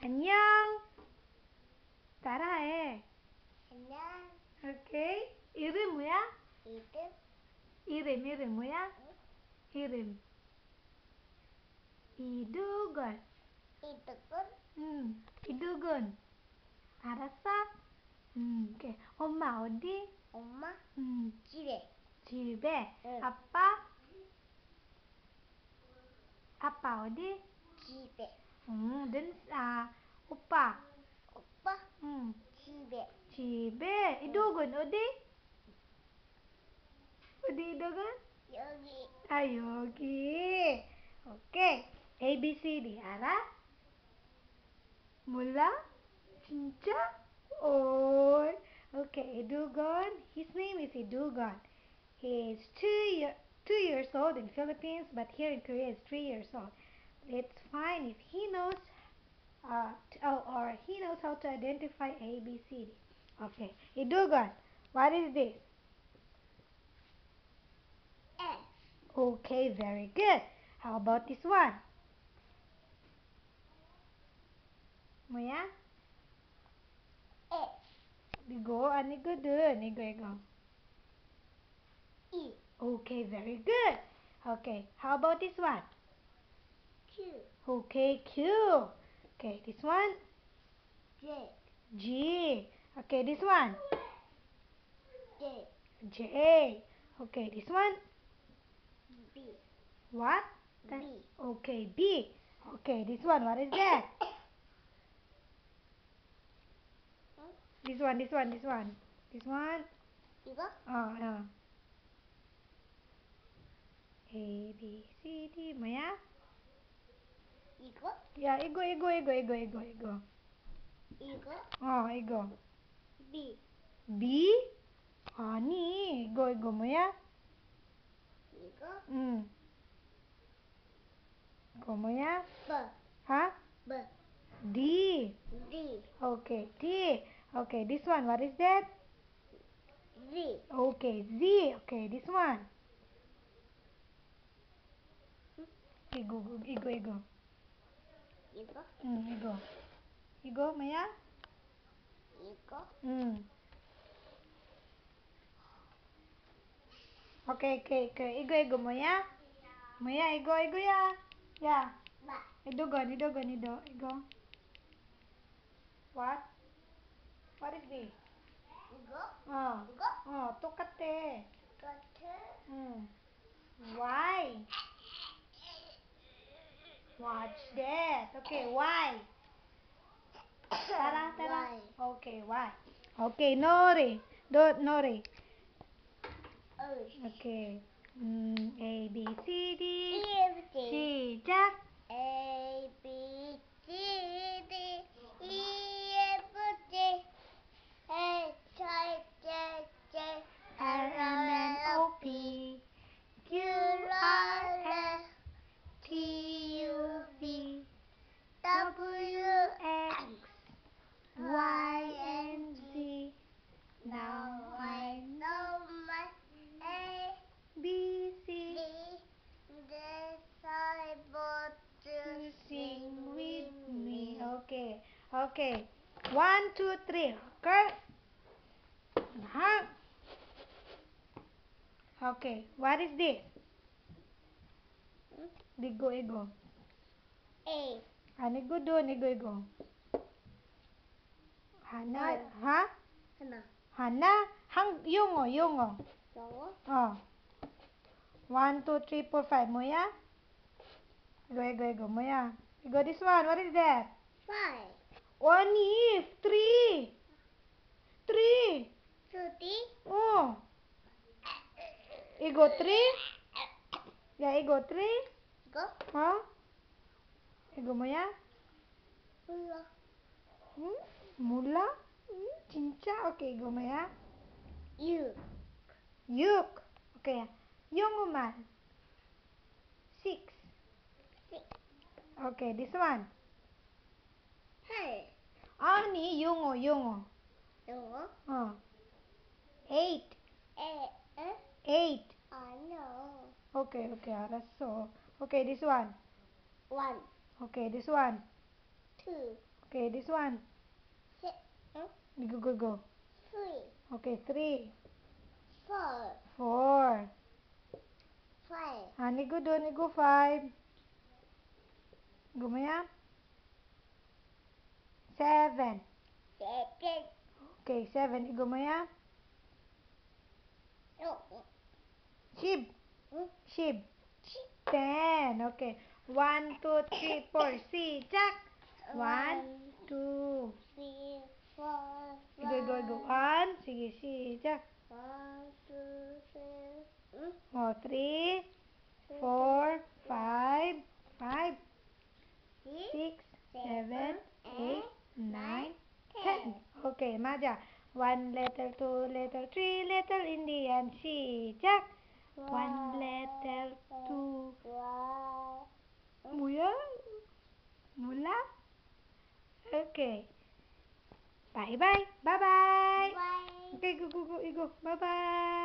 안녕. 따라해. 안녕. 오케이. 이름 뭐야? 이름 뭐야? 이름. 이두건. 이두건. 알았어? 오케이. 엄마 어디? 엄마? 집에. 집에. 응. 아빠? 아빠 어디? 집에. 오빠? 오빠? 응. 집에. 집에. 이두건 어디? 어디 이두건? 여기. 여기. 오케이. A, B, C, D 알아? 몰라? 진짜? 오. Okay, Edugon. His name is Edugon. He is 2 years old in Philippines, but here in Korea is 3 years old. It's fine if he knows, or he knows how to identify A, B, C, D. Okay, Edugon. What is this? S. Okay, very good. How about this one? 뭐야? S. 이거 아니거든. 이거. E. Okay, very good. Okay, how about this one? Q. Okay, Q. Okay, this one? J. G. Okay, this one? J. J. Okay, this one? B. What? B. Okay, B. Okay, this one, what is that? This one. This one? 이거? A, B, C, D, 뭐야? 이거? 야, 이거. 이거? 이거. B. B? 아니, 이거 뭐야? 이거? 이거 뭐야? B. Huh? B. D. D. Okay, D. Okay, this one, what is that? Z. Okay, Z. Okay, this one. 이거. 이거? 이거 뭐야? 이거? Okay, 이거 뭐야? 뭐야, 이거야? 야, 이거. What? What is this? 이거? 이거? 똑같대. 같은? Y. Watch that. Okay, Y. 따라. Y. Okay, Y. Okay, Nori. Nori. O. Okay. A, B, C, D. E, F, G. 시작. A, B, C, D, E, F, G, H, I, J, K, L, M, N, O, P, Q, R, S, T, U, V, W, X, Y, and Z. Now I know my A, B, C. Decide to Sing with me. Okay. 1, 2, 3. Okay. Okay. What is this? Ego. A. Ego doon. Hana. Ha? Hana. Yungo. 영어? 1, 2, 3, 4, 5. 뭐야? Ego. 뭐야? Ego this one. What is that? 5. Only 3. 3. Tuti. Ego 3. Ya, ego 3. 이거? Ego 뭐야? 몰라. 몰라? 진짜? Okay, ego 뭐야? 6. 6. Okay. 영어만. 6. Okay, this one. 8. 아니, 영어. 영어? 8. 에? 8. 아니요. Okay, 알았어. Okay, this one. 1. Okay, this one. 2. Okay, this one. Six. Go. 3. Okay, 3. 4. 4. 5. Nigo do, nigo 5. Gumaya. 7. 7. Okay, 7. Igumaya. No. Shib. Hmm? Shib. 10. Okay. 1, 2, 3, 4. Si. Jack. 1, 2. 3, 4, 5. Go. 1. Sige, si. Jack. 1, 2, 3. Oh, 3, 4, 5. 5, 6, 7, 8, 9, 10. Okay, Maja. 1 letter, 2 letter, 3 letter in the end. Si. Jack. 1 letter, 2. Wow. Muya. Mula. Okay. Bye-bye. Bye-bye. Bye. Okay, go. You go. Bye-bye.